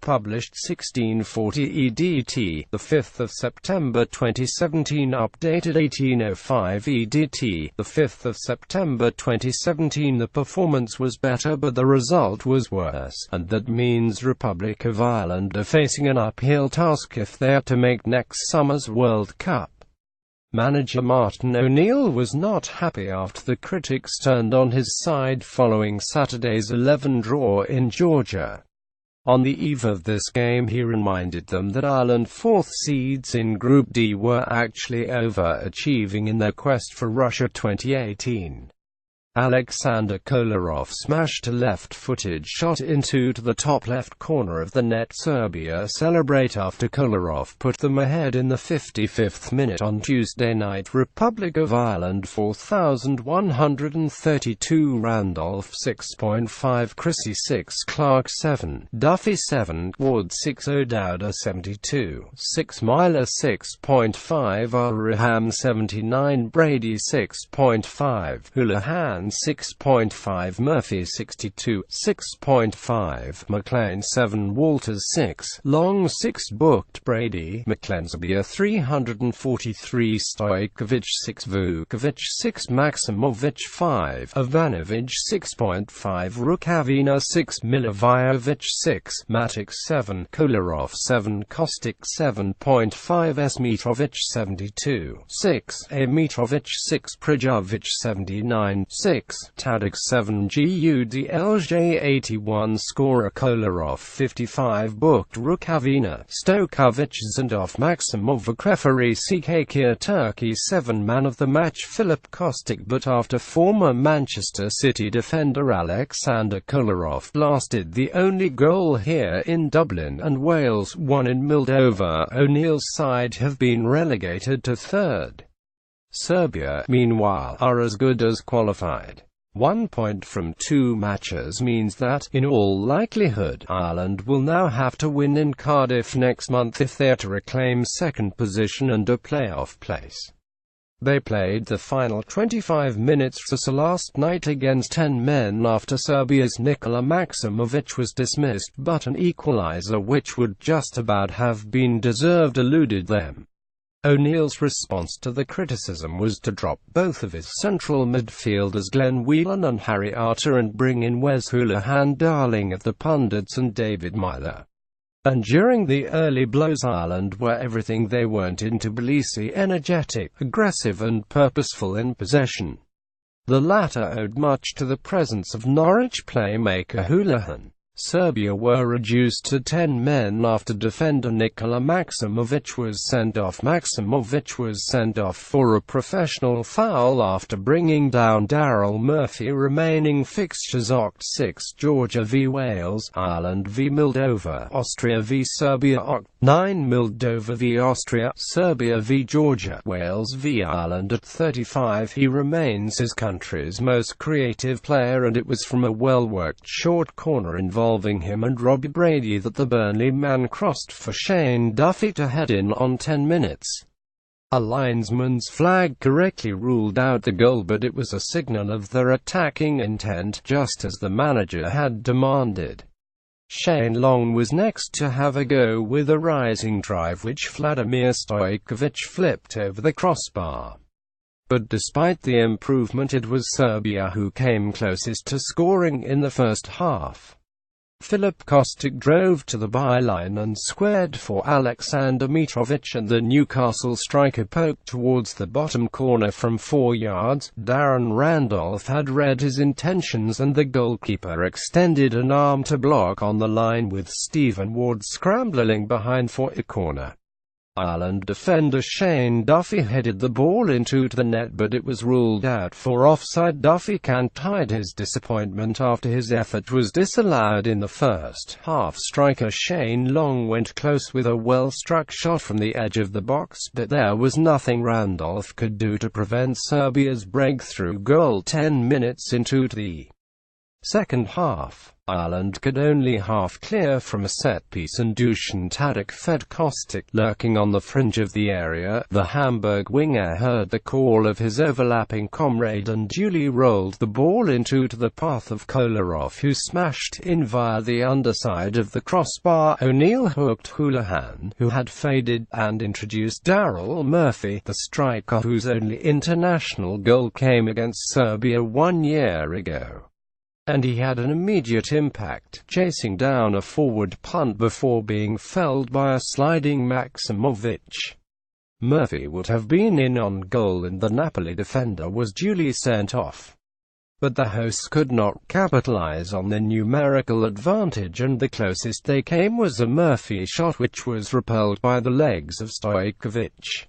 published 1640 EDT, the 5th of September 2017, updated 1805 EDT, the 5th of September 2017. The performance was better but the result was worse, and that means Republic of Ireland are facing an uphill task if they are to make next summer's World Cup. Manager Martin O'Neill was not happy after the critics turned on his side following Saturday's 11 draw in Georgia. On the eve of this game he reminded them that Ireland, fourth seeds in Group D, were actually overachieving in their quest for Russia 2018. Aleksandar Kolarov smashed a left-footed shot into the top left corner of the net. Serbia celebrate after Kolarov put them ahead in the 55th minute on Tuesday night. Republic of Ireland 4132, Randolph 6.5, Christie 6, Clark 7, Duffy 7, Ward 6, O'Dowda 72, 6, Meyler 6.5, Hourihane 79, Brady 6.5, Hoolahan 6.5, Murphy 62, 6.5, McClean 7, Walters 6, Long 6, Booked Brady, McCleanSerbia 343, Stojkovic 6, Vukovic 6, Maksimovic 5, Ivanovic 6.5, Rukavina 6, Milivojevic 6, Matic 7, Kolarov 7, Kostic 7.5, S Mitrovic 72, 6, A Mitrovic 6, Prijovic 79, 6, Tadic 7, Gudlj 81, scorer Kolarov 55, booked Rukavina, Stojkovic and off Maksimovic, referee CK Turkey 7, man of the match Filip Kostic, but after former Manchester City defender Aleksandar Kolarov blasted the only goal here in Dublin and Wales won in Moldova, O'Neill's side have been relegated to third. Serbia, meanwhile, are as good as qualified. 1 point from 2 matches means that, in all likelihood, Ireland will now have to win in Cardiff next month if they are to reclaim second position and a playoff place. They played the final 25 minutes last night against 10 men after Serbia's Nikola Maksimovic was dismissed, but an equaliser which would just about have been deserved eluded them. O'Neill's response to the criticism was to drop both of his central midfielders Glenn Whelan and Harry Arter and bring in Wes Hoolahan, darling of the pundits, and David Meyler. And during the early blows, Ireland were everything they weren't in Tbilisi: energetic, aggressive and purposeful in possession. The latter owed much to the presence of Norwich playmaker Hoolahan. Serbia were reduced to 10 men after defender Nikola Maksimovic was sent off. Maksimovic was sent off for a professional foul after bringing down Daryl Murphy. Remaining fixtures: Oct. 6, Georgia v Wales, Ireland v Moldova, Austria v Serbia. Oct. 9, Moldova v Austria, Serbia v Georgia, Wales v Ireland. At 35 he remains his country's most creative player, and it was from a well-worked short corner involving him and Robbie Brady that the Burnley man crossed for Shane Duffy to head in on 10 minutes. A linesman's flag correctly ruled out the goal, but it was a signal of their attacking intent, just as the manager had demanded. Shane Long was next to have a go with a rising drive which Vladimir Stojkovic flipped over the crossbar. But despite the improvement, it was Serbia who came closest to scoring in the first half. Filip Kostic drove to the byline and squared for Aleksandar Mitrovic, and the Newcastle striker poked towards the bottom corner from 4 yards. Darren Randolph had read his intentions and the goalkeeper extended an arm to block on the line, with Stephen Ward scrambling behind for a corner. Ireland defender Shane Duffy headed the ball into the net, but it was ruled out for offside. Duffy can't hide his disappointment after his effort was disallowed in the first half. Striker Shane Long went close with a well-struck shot from the edge of the box, but there was nothing Randolph could do to prevent Serbia's breakthrough goal 10 minutes into the Second half, Ireland could only half clear from a set-piece and Dusan Tadic fed Kostic, lurking on the fringe of the area. The Hamburg winger heard the call of his overlapping comrade and duly rolled the ball into the path of Kolarov, who smashed in via the underside of the crossbar. O'Neill hooked Hoolahan, who had faded, and introduced Daryl Murphy, the striker whose only international goal came against Serbia 1 year ago. And he had an immediate impact, chasing down a forward punt before being felled by a sliding Maksimovic. Murphy would have been in on goal and the Napoli defender was duly sent off. But the hosts could not capitalize on the numerical advantage, and the closest they came was a Murphy shot which was repelled by the legs of Stojkovic.